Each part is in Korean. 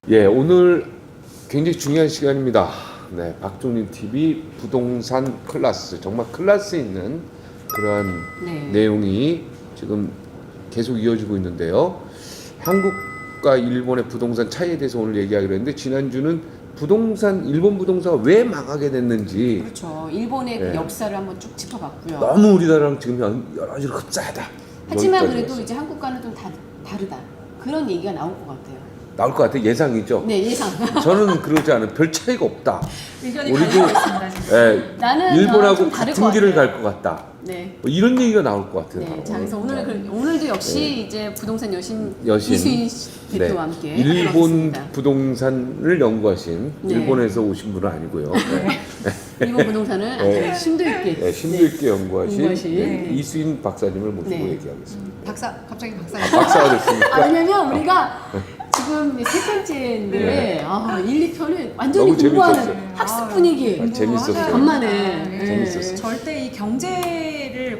예, 오늘 굉장히 중요한 시간입니다. 네, 박종림 TV 부동산 클래스, 정말 클래스 있는 그러한 내용이 지금 계속 이어지고 있는데요. 한국과 일본의 부동산 차이에 대해서 오늘 얘기하기로 했는데, 지난주는 일본 부동산가 왜 망하게 됐는지, 그렇죠. 일본의 그 역사를 한번 쭉 짚어봤고요. 너무 우리나라랑 지금 여러 가지로 흡사하다. 하지만 그래도 이제 한국과는 좀 다르다. 그런 얘기가 나올 것 같아요. 나올 것 같아요. 예상이죠. 네, 예상. 저는 그러지 않아요. 별 차이가 없다. 의견이 우리도 갈리고 있습니다. 지금. 예, 나는 일본하고 좀 다를 같은 것 길을 같아요. 갈 것 같다. 네. 뭐 이런 얘기가 나올 것 같아요. 네. 자, 그래서 오늘도 역시 이제 부동산 여신 여신. 이수인 대표와 네. 함께 일본 하겠습니다. 부동산을 연구하신 네. 일본에서 오신 분은 아니고요. 네. 일본 부동산을 아주 심도 있게 네, 심도 있게 연구하신 네. 이수인 박사님을 모시고 네. 얘기하겠습니다. 갑자기 박사. 박사가 됐습니까? 왜냐면 우리가 지금 세 번째인데 네. 1, 2편은 완전히 너무 공부하는 재밌었어요. 학습 분위기. 재밌었어요. 간만에. 네. 재밌었어요. 절대 이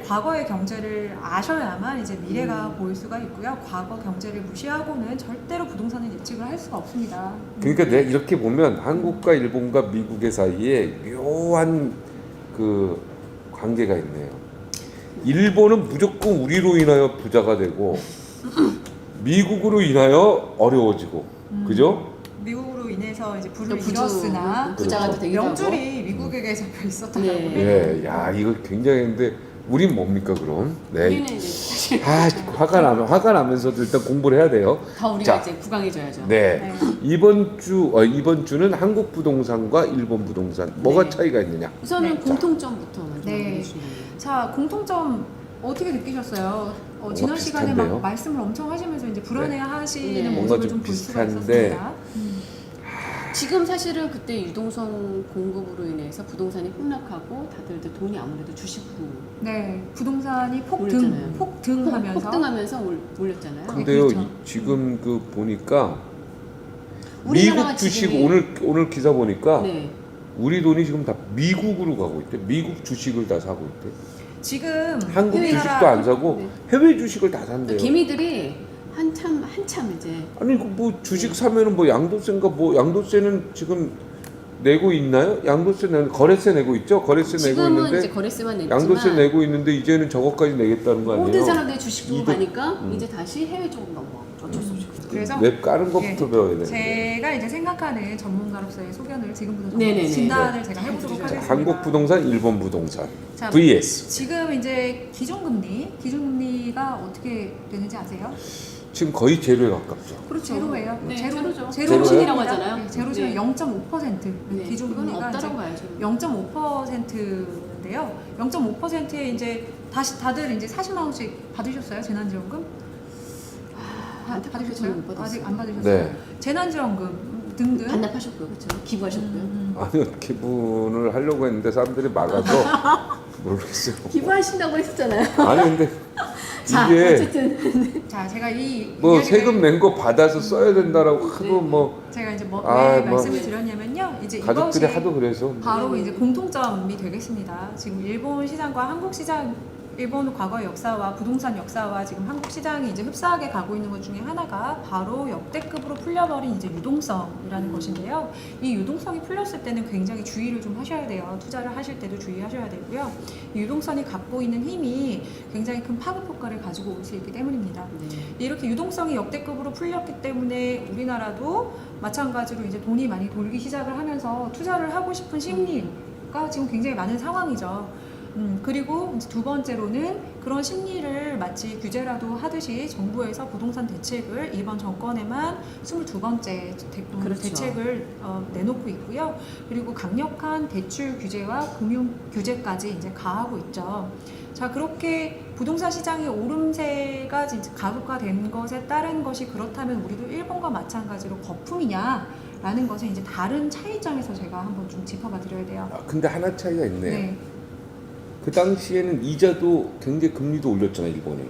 과거의 경제를 아셔야만 이제 미래가 보일 수가 있고요. 과거 경제를 무시하고는 절대로 부동산을 예측을 할 수가 없습니다. 그러니까 내가 이렇게 보면 한국과 일본과 미국의 사이에 묘한 그 관계가 있네요. 일본은 무조건 우리로 인하여 부자가 되고 미국으로 인하여 어려워지고, 그죠? 미국으로 인해서 이제 부를 부주, 잃었으나 부자가 그렇죠. 되기도 하고. 명줄이 미국에게 잡혀 있었더라고요. 네. 예, 야 이거 굉장했는데 우린 뭡니까 그럼? 네. 우리는 이제 사실 화가 나면서도 일단 공부를 해야 돼요. 더 우리가 자, 이제 구강해줘야죠. 네. 네. 이번 주는 한국 부동산과 일본 부동산 뭐가 네. 차이가 있느냐? 우선은 네. 공통점부터 먼저 네. 알려주시면 돼요. 자, 공통점 어떻게 느끼셨어요? 지난 시간에 비슷한데요? 막 말씀을 엄청 하시면서 이제 불안해하시는 네. 뭔가 모습을 좀 좀 볼 수가 비슷한데 있었습니다. 지금 사실은 그때 유동성 공급으로 인해서 부동산이 폭락하고 다들 이제 돈이 아무래도 주식으로 네, 부동산이 올렸잖아요. 폭등하면서 폭등하면서 올렸잖아요. 근데요 그렇죠. 지금 그 보니까 우리나라가 미국 주식 지금이- 오늘 기사 보니까 네. 우리 돈이 지금 다 미국으로 가고 있대. 미국 주식을 다 사고 있대. 지금 한국 우리나라- 주식도 안 사고 네. 해외 주식을 다 산대요. 개미들이 한참 이제 아니 뭐 주식 사면은 뭐 양도세인가 뭐 양도세는 지금 내고 있나요? 양도세 거래세 내고 있죠? 거래세 내고 지금은 있는데 이제 거래세만 냈지만 양도세 내고 있는데 이제는 저것까지 내겠다는 거 아니에요? 모든 사람들이 주식 보고 이득. 가니까 이제 다시 해외 쪽으로 넘어가. 어쩔 수 없이. 그래서 웹 까는 것부터 예, 배워야 되는데. 제가 이제 생각하는 전문가로서의 소견을 지금부터 좀 네네네. 진단을 제가 해보도록 자, 하겠습니다. 한국 부동산, 일본 부동산 자, vs 지금 이제 기준금리가 어떻게 되는지 아세요? 지금 거의 제로에 가깝죠. 그렇죠. 제로예요. 네, 제로죠. 제로라고 하잖아요. 네, 제로지만 네. 0.5% 네. 기준금리가 그건 이제 없다라고 봐야죠. 0.5%인데요. 0.5%에 이제 다시 다들 이제 40만 원씩 받으셨어요? 재난지원금? 받으셨어요? 못 받았어요. 아직 안 받으셨어요? 네. 재난지원금 등등. 반납하셨고요, 그렇죠? 기부하셨고요. 아니요 기분을 하려고 했는데 사람들이 막아서 모르겠어요. 기부하신다고 했었잖아요. 아니 근데 자, 이게 어쨌든 자, 제가 이 뭐 이야기를- 세금 낸 거 받아서 써야 된다라고 하도 뭐 제가 이제 왜 뭐 말씀을 드렸냐면요. 이제 가족들이 이것이 하도 그래서 바로 이제 공통점이 되겠습니다. 지금 일본 시장과 한국 시장, 일본 과거의 역사와 부동산 역사와 지금 한국 시장이 이제 흡사하게 가고 있는 것 중에 하나가 바로 역대급으로 풀려버린 이제 유동성이라는 것인데요. 이 유동성이 풀렸을 때는 굉장히 주의를 좀 하셔야 돼요. 투자를 하실 때도 주의하셔야 되고요. 이 유동성이 갖고 있는 힘이 굉장히 큰 파급 효과를 가지고 올 수 있기 때문입니다. 이렇게 유동성이 역대급으로 풀렸기 때문에 우리나라도 마찬가지로 이제 돈이 많이 돌기 시작을 하면서 투자를 하고 싶은 심리가 지금 굉장히 많은 상황이죠. 그리고 이제 두 번째로는 그런 심리를 마치 규제라도 하듯이 정부에서 부동산 대책을 이번 정권에만 22번째 그렇죠. 대책을 내놓고 있고요. 그리고 강력한 대출 규제와 금융 규제까지 이제 가하고 있죠. 자, 그렇게 부동산 시장의 오름세가 진짜 가속화된 것에 따른 것이 그렇다면 우리도 일본과 마찬가지로 거품이냐라는 것은 이제 다른 차이점에서 제가 한번 좀 짚어봐 드려야 돼요. 아, 근데 하나 차이가 있네요. 네. 그 당시에는 이자도 굉장히 금리도 올렸잖아요 일본이.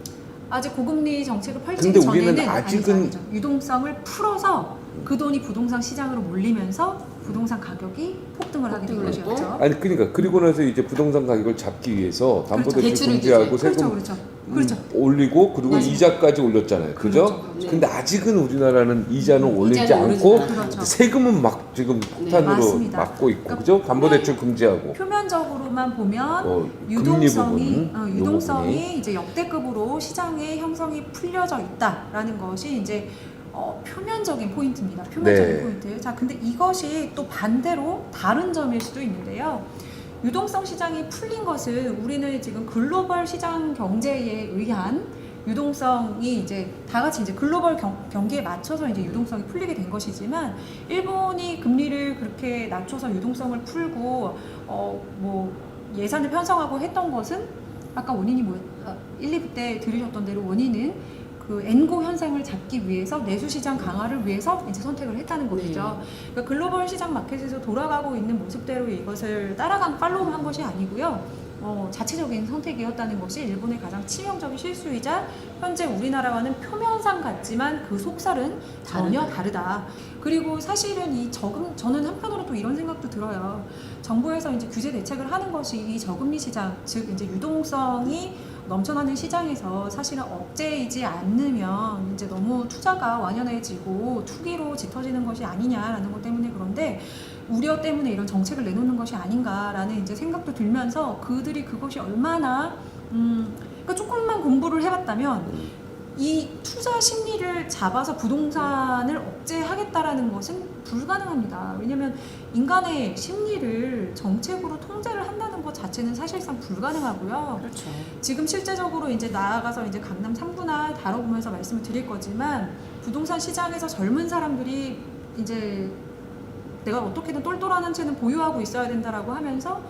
아직 고금리 정책을 펼치기 근데 우리는 전에는 아직은 유동성을 풀어서 그 돈이 부동산 시장으로 몰리면서 부동산 가격이 폭등을 하게 된 폭등을 것이었죠. 아니 그러니까 그리고 나서 이제 부동산 가격을 잡기 위해서 담보대출 그렇죠. 대출을 금지하고 규제. 세금 그렇죠. 그렇죠. 올리고 그리고 맞아요. 이자까지 올렸잖아요. 그죠? 그렇죠. 네. 근데 아직은 우리나라는 이자는 올리지 이자는 않고 오르지 않아요. 그렇죠. 세금은 막 지금 폭탄으로 맞습니다. 막고 있고 그러니까 그죠? 담보대출 금지하고 표면적으로만 보면 금리 유동성이 부분, 유동성이 이제 역대급으로 시장의 형성이 풀려져 있다라는 것이 이제 표면적인 포인트입니다. 표면적인 네. 포인트. 자, 근데 이것이 또 반대로 다른 점일 수도 있는데요. 유동성 시장이 풀린 것은 우리는 지금 글로벌 시장 경제에 의한 유동성이 이제 다 같이 이제 글로벌 경기에 맞춰서 이제 유동성이 풀리게 된 것이지만 일본이 금리를 그렇게 낮춰서 유동성을 풀고 뭐 예산을 편성하고 했던 것은 아까 원인이 1, 2부 때 들으셨던 대로 원인은 그 엔고 현상을 잡기 위해서 내수 시장 강화를 위해서 이제 선택을 했다는 것이죠. 그러니까 글로벌 시장 마켓에서 돌아가고 있는 모습대로 이것을 따라간 팔로우한 것이 아니고요. 자체적인 선택이었다는 것이 일본의 가장 치명적인 실수이자 현재 우리나라와는 표면상 같지만 그 속살은 전혀 다르다. 그리고 사실은 이 저는 한편으로 또 이런 생각도 들어요. 정부에서 이제 규제 대책을 하는 것이 이 저금리 시장, 즉 이제 유동성이 넘쳐나는 시장에서 사실은 억제이지 않으면 이제 너무 투자가 완연해지고 투기로 짙어지는 것이 아니냐라는 것 때문에 그런데 우려 때문에 이런 정책을 내놓는 것이 아닌가라는 이제 생각도 들면서 그들이 그것이 얼마나 그러니까 조금만 공부를 해봤다면 이 투자 심리를 잡아서 부동산을 억제하겠다라는 것은 불가능합니다. 왜냐하면 인간의 심리를 정책으로 통제를 한다는 것 자체는 사실상 불가능하고요. 그렇죠. 지금 실제적으로 이제 나아가서 이제 강남 3구나 다뤄보면서 말씀을 드릴 거지만 부동산 시장에서 젊은 사람들이 이제 내가 어떻게든 똘똘한 한 채는 보유하고 있어야 된다라고 하면서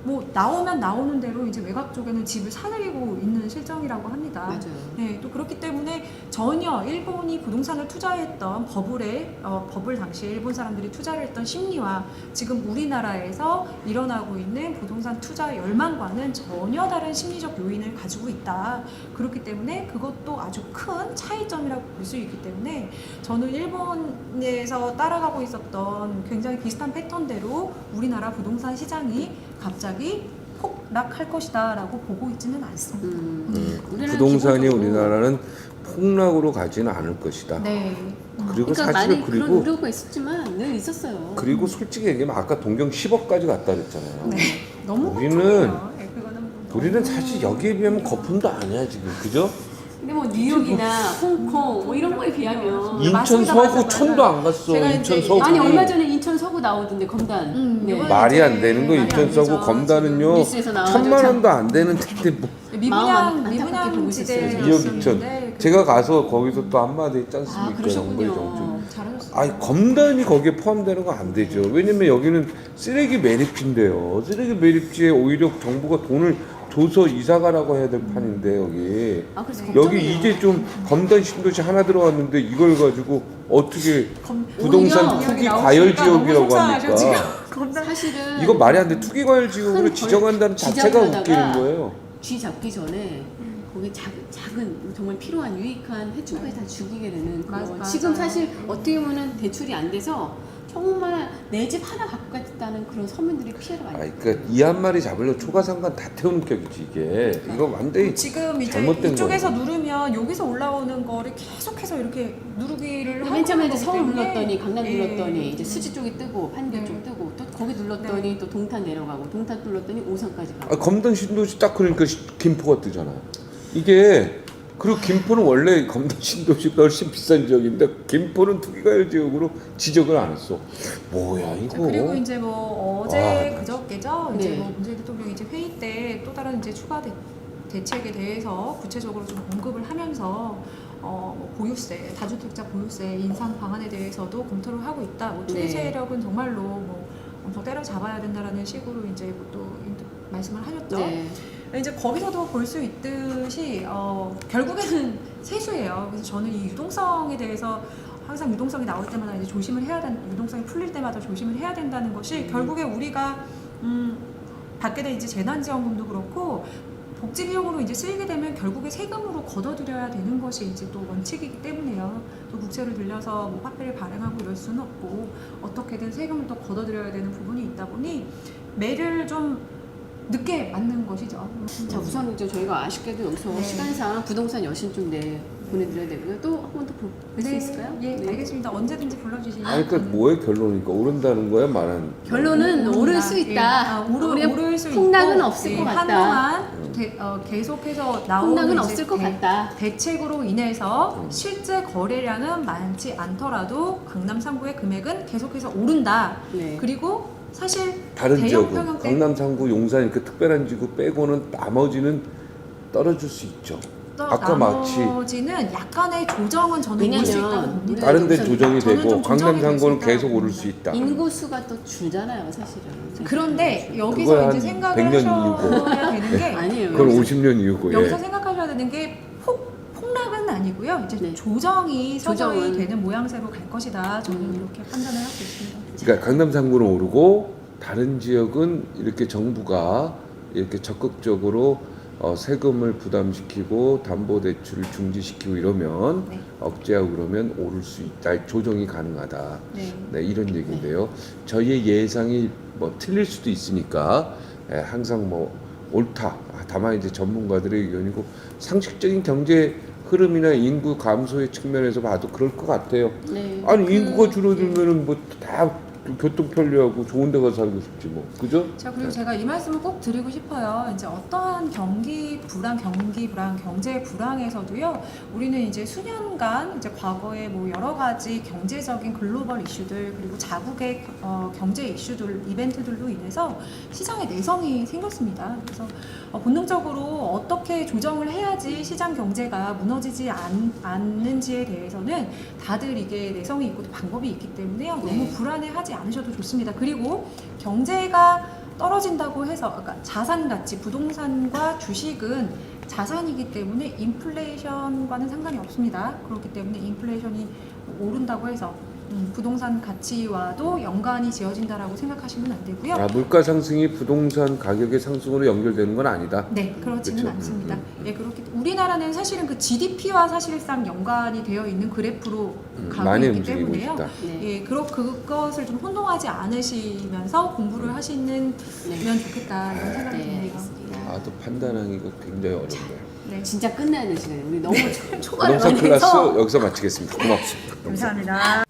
뭐 나오면 나오는 대로 이제 외곽 쪽에는 집을 사들이고 있는 실정이라고 합니다. 맞아요. 네, 또 그렇기 때문에 전혀 일본이 부동산을 투자했던 버블 당시에 일본 사람들이 투자를 했던 심리와 지금 우리나라에서 일어나고 있는 부동산 투자 열망과는 전혀 다른 심리적 요인을 가지고 있다. 그렇기 때문에 그것도 아주 큰 차이점이라고 볼 수 있기 때문에 저는 일본에서 따라가고 있었던 굉장히 비슷한 패턴대로 우리나라 부동산 시장이 갑자기 폭락할 것이다라고 보고 있지는 않습니다. 우리나라는 부동산이 기본적으로- 우리나라는 폭락으로 가지는 않을 것이다. 네. 그리고 그러니까 사실 많이 그런 그리고 우려가 있었지만 늘 있었어요. 그리고 솔직히 얘기하면 아까 동경 10억까지 갔다 그랬잖아요. 네. 너무 우리는 깜짝이에요. 네, 그거는 우리는 사실 여기에 비하면 거품도 아니야 지금, 그죠? 근데 뭐 뉴욕이나 홍콩 뭐 이런 거에 비하면 인천 맞습니다, 서구 맞아요. 천도 안 갔어. 제가 인천 이제- 서구. 아니 얼마 전에 인천 서구 나오던데 검단. 네. 이번에 말이 안 이제 되는 거. 말이 인천 안 서구 되죠. 검단은요 뉴스에서 나와가지고 1,000만 원도 안 되는 텐데 뭐 마음 안타깝게 미분양 보고 있었어요, 이억 지대였었는데 2천. 제가 가서 거기서 또 한마디 있지 아 않습니까? 그러셨군요. 정부의 정책. 잘하셨어요. 아니 검단이 거기에 포함되는 거 안 되죠. 왜냐면 여기는 쓰레기 매립지인데요. 쓰레기 매립지에 오히려 정부가 돈을 줘서 이사 가라고 해야 될 판인데 여기. 아 그래서 네. 여기 걱정이에요. 이제 좀 검단 신도시 하나 들어왔는데 이걸 가지고 어떻게 부동산 오히려 투기 여기 과열 나오시니까 너무 지역이라고 속상하셔, 합니까? 지금. 검단 사실은 이거 말이 안 돼. 투기 과열 지역으로 큰 지정한다는 자체가 지정을 웃기는 하다가 거예요. 쥐 잡기 전에 거기 작은 정말 필요한 유익한 해충까지 다 죽이게 되는 그런 맞아요. 지금 사실 어떻게 보면 대출이 안 돼서 정말 내 집 하나 갖고 갔다는 그런 서민들이 피해를 많이 아, 그러니까 이 한 마리 잡으려고 초가상관 다 태우는 격이지 이게. 이거 완전히 지금 이제 잘못된 이쪽에서 거예요. 누르면 여기서 올라오는 거를 계속해서 이렇게 누르기를 맨 처음에 이제 거기 서울 때문에 눌렀더니 강남 예. 눌렀더니 이제 수지 쪽이 뜨고 판교 네. 쪽 뜨고 또 거기 눌렀더니 또 동탄 내려가고 동탄 눌렀더니 오산까지 가고 아, 검단 신도시 딱 그러니까 김포가 뜨잖아요. 이게 그리고 김포는 원래 검단 신도시가 훨씬 비싼 지역인데 김포는 투기과열 지역으로 지적을 안 했어. 뭐야 이거? 그리고 이제 뭐 어제 와, 그저께죠. 이제 네. 뭐 문재인 대통령이 이제 회의 때 또 다른 이제 추가 대책에 대해서 구체적으로 좀 언급을 하면서 뭐 보유세, 다주택자 보유세 인상 방안에 대해서도 검토를 하고 있다. 뭐 투기 네. 세력은 정말로 뭐 엄청 때려잡아야 된다라는 식으로 이제 뭐또 말씀을 하셨죠. 네. 이제 거기서도 볼 수 있듯이 결국에는 세수예요. 그래서 저는 이 유동성에 대해서 항상 유동성이 나올 때마다 이제 조심을 해야 된다. 유동성이 풀릴 때마다 조심을 해야 된다는 것이 결국에 우리가 받게 된 이제 재난지원금도 그렇고 복지 비용으로 이제 쓰이게 되면 결국에 세금으로 걷어들여야 되는 것이 이제 또 원칙이기 때문에요. 또 국채를 들려서 뭐 화폐를 발행하고 이럴 수는 없고 어떻게든 세금을 또 걷어들여야 되는 부분이 있다 보니 매를 좀 늦게 맞는 것이죠. 자, 우선 이제 저희가 아쉽게도 여기서 네. 시간상 부동산 여신 좀 보내드려야 되고요. 또 한 번 더 볼 수 네, 있을까요? 예, 네. 알겠습니다. 언제든지 불러주시면. 아니 그러니까 뭐의 결론이니까 오른다는 거야 말하는. 결론은 오를 수 있다. 오를 수 폭락은 있고, 없을 것 같다. 한동안 계속해서 나오는 폭락은 이제 없을 것 같다. 대책으로 인해서 실제 거래량은 많지 않더라도 강남 3구의 금액은 계속해서 오른다. 네. 그리고 사실 다른 대형 지역은 평형대 강남 3구 용산 이렇게 특별한 지구 빼고는 나머지는 떨어질 수 있죠. 아까 마치 나머지는 약간의 조정은 저는 올 수 있다고 왜냐면 봅니다. 다른 데 저는 조정이 저는 되고 좀 강남 조정이 될수 3구는 있다고 계속 오를 봅니다. 수 있다. 인구수가 또 줄잖아요, 사실은. 그런데 그거야 여기서 한 이제 생각을 100년 하셔야 되는 게 아니에요. 그건 여기서 50년 이후고 여기서 예. 생각하셔야 되는 게 폭락은 아니고요. 이제 네. 조정이 서서히 조정은. 되는 모양새로 갈 것이다. 저는 이렇게 판단을 하고 있습니다. 그러니까 강남 3구는 오르고 다른 지역은 이렇게 정부가 이렇게 적극적으로 세금을 부담시키고 담보대출을 중지시키고 이러면 네. 억제하고 그러면 오를 수 있다. 조정이 가능하다. 네. 네, 이런 얘기인데요. 저희의 예상이 뭐 틀릴 수도 있으니까 항상 뭐 옳다. 다만 이제 전문가들의 의견이고 상식적인 경제 흐름이나 인구 감소의 측면에서 봐도 그럴 것 같아요. 네. 아니 인구가 줄어들면은 뭐 다 교통 편리하고 좋은 데 가서 살고 싶지 뭐. 그죠? 자, 그리고 제가 이 말씀을 꼭 드리고 싶어요. 이제 어떠한 경기 불황, 경제 불황에서도요, 우리는 이제 수년간 이제 과거에 뭐 여러 가지 경제적인 글로벌 이슈들 그리고 자국의 경제 이슈들, 이벤트들로 인해서 시장에 내성이 생겼습니다. 그래서 본능적으로 어떻게 조정을 해야지 시장 경제가 무너지지 않는지에 대해서는 다들 이게 내성이 있고 또 방법이 있기 때문에요. 너무 네. 불안해하지 않으셔도 좋습니다. 그리고 경제가 떨어진다고 해서 그러니까 자산 가치, 부동산과 주식은 자산이기 때문에 인플레이션과는 상관이 없습니다. 그렇기 때문에 인플레이션이 오른다고 해서 부동산 가치와도 연관이 지어진다라고 생각하시면 안 되고요. 물가 상승이 부동산 가격의 상승으로 연결되는 건 아니다. 네, 그렇지는 그렇죠. 않습니다. 예, 그렇기 우리나라는 사실은 그 GDP와 사실상 연관이 되어 있는 그래프로 가고 많이 있기 움직이고 때문에요. 있다. 네. 예, 그것을 좀 혼동하지 않으시면서 공부를 하시면 좋겠다 이런 생각이 네, 드네요. 알겠습니다. 또 판단하기가 굉장히 어렵네요. 네, 진짜 끝내야 되는 시간이에요. 우리 너무 초반에 부동산 많이 클래스 해서 여기서 마치겠습니다. 고맙습니다. 감사합니다.